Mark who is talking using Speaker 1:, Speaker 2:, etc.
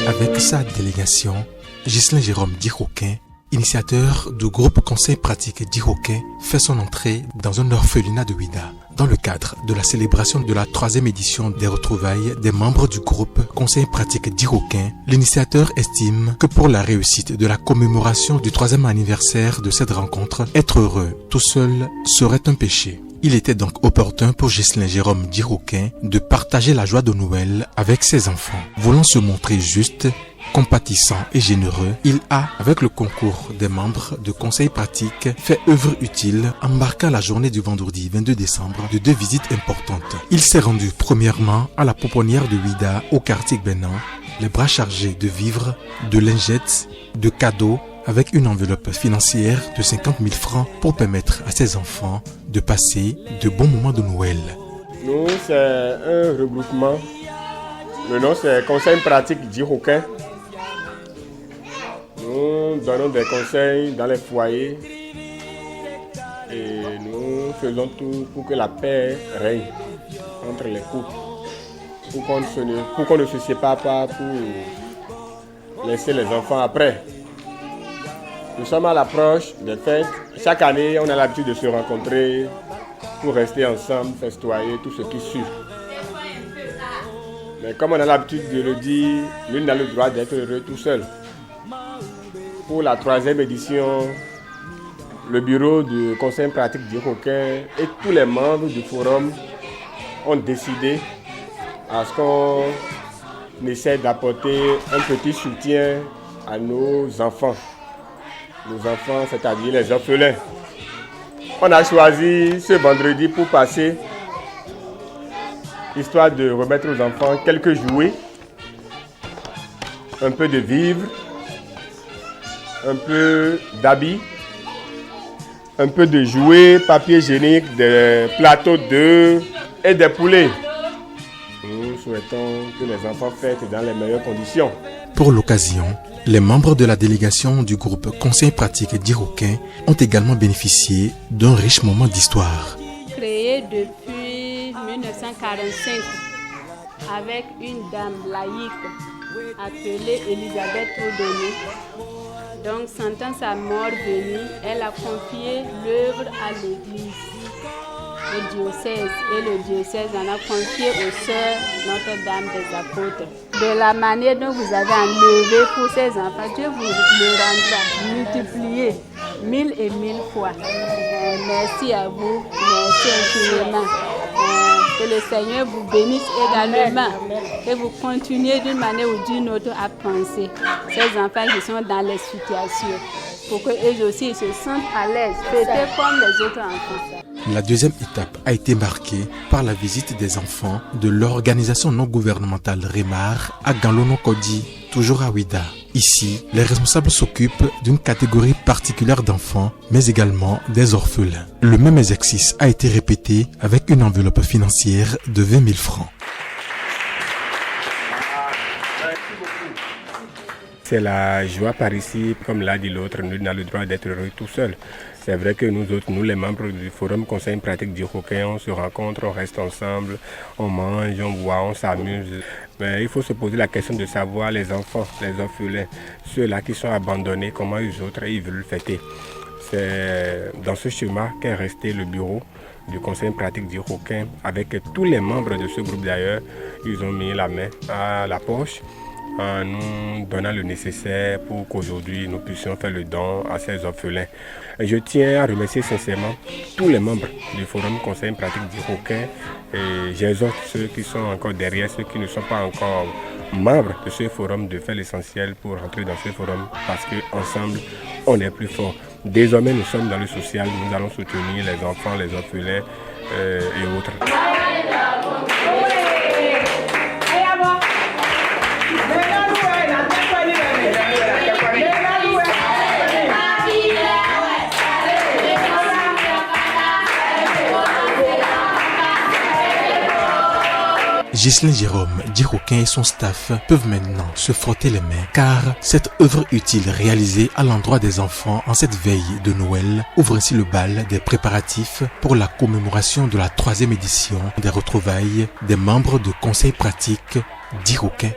Speaker 1: Avec sa délégation, Ghislain Jérôme Diroquin, initiateur du groupe Conseil pratique Diroquin, fait son entrée dans un orphelinat de Ouida. Dans le cadre de la célébration de la 3e édition des retrouvailles des membres du groupe Conseil pratique Diroquin, l'initiateur estime que pour la réussite de la commémoration du 3e anniversaire de cette rencontre, être heureux tout seul serait un péché. Il était donc opportun pour Ghislain Jérôme Diroquin de partager la joie de Noël avec ses enfants. Voulant se montrer juste, compatissant et généreux, il a, avec le concours des membres de Conseil pratique, fait œuvre utile en marquant la journée du vendredi 22 décembre de 2 visites importantes. Il s'est rendu premièrement à la pouponnière de Ouida au quartier Bénin, les bras chargés de vivres, de lingettes, de cadeaux, avec une enveloppe financière de 50 000 francs pour permettre à ses enfants de passer de bons moments de Noël.
Speaker 2: Nous, c'est un regroupement. Le nom, c'est Conseil pratique Diroquin. Nous donnons des conseils dans les foyers et nous faisons tout pour que la paix règne entre les couples, pour qu'on ne se sépare pas, pour laisser les enfants après. Nous sommes à l'approche des fêtes. Chaque année, on a l'habitude de se rencontrer pour rester ensemble, festoyer, tout ce qui suit. Mais comme on a l'habitude de le dire, nul n'a le droit d'être heureux tout seul. Pour la 3e édition, le bureau du Conseil pratique Diroquin et tous les membres du forum ont décidé à ce qu'on essaie d'apporter un petit soutien à nos enfants. Nos enfants, c'est-à-dire les orphelins. On a choisi ce vendredi pour passer, histoire de remettre aux enfants quelques jouets, un peu de vivres, un peu d'habits, un peu de jouets, papier hygiénique, des plateaux d'œufs et des poulets. Nous souhaitons que les enfants fêtent dans les meilleures conditions.
Speaker 1: Pour l'occasion, les membres de la délégation du groupe Conseil pratique Diroquin ont également bénéficié d'un riche moment d'histoire.
Speaker 3: Créé depuis 1945 avec une dame laïque appelée Elisabeth Odoné. Donc, sentant sa mort venue, elle a confié l'œuvre à l'église, au diocèse, et le diocèse en a confié aux sœurs Notre-Dame des Apôtres. De la manière dont vous avez enlevé pour ces enfants, Dieu vous le rendra multiplié 1000 et 1000 fois. Merci à vous, merci infiniment. Que le Seigneur vous bénisse également, que vous continuez d'une manière ou d'une autre à penser ces enfants qui sont dans les situations, pour qu'eux aussi se sentent à l'aise, fêter comme les autres enfants.
Speaker 1: La 2e étape a été marquée par la visite des enfants de l'organisation non gouvernementale Remar à Ganlono-Kodi, toujours à Ouida. Ici, les responsables s'occupent d'une catégorie particulière d'enfants, mais également des orphelins. Le même exercice a été répété avec une enveloppe financière de 20 000 francs.
Speaker 2: C'est la joie par ici, comme l'a dit l'autre, nul n'a le droit d'être heureux tout seul. C'est vrai que nous autres, nous les membres du Forum Conseil pratique Diroquin, on se rencontre, on reste ensemble, on mange, on boit, on s'amuse. Mais il faut se poser la question de savoir les enfants, les orphelins, ceux-là qui sont abandonnés, comment les autres ils veulent fêter. C'est dans ce schéma qu'est resté le bureau du Conseil pratique Diroquin avec tous les membres de ce groupe d'ailleurs. Ils ont mis la main à la poche en nous donnant le nécessaire pour qu'aujourd'hui nous puissions faire le don à ces orphelins. Et je tiens à remercier sincèrement tous les membres du Forum Conseil pratique Diroquin et j'exhorte ceux qui sont encore derrière, ceux qui ne sont pas encore membres de ce forum de faire l'essentiel pour rentrer dans ce forum parce qu'ensemble on est plus fort. Désormais nous sommes dans le social, nous allons soutenir les enfants, les orphelins et autres.
Speaker 1: Ghislain Jérôme Diroquin et son staff peuvent maintenant se frotter les mains car cette œuvre utile réalisée à l'endroit des enfants en cette veille de Noël ouvre ainsi le bal des préparatifs pour la commémoration de la 3e édition des retrouvailles des membres de Conseil pratique Diroquin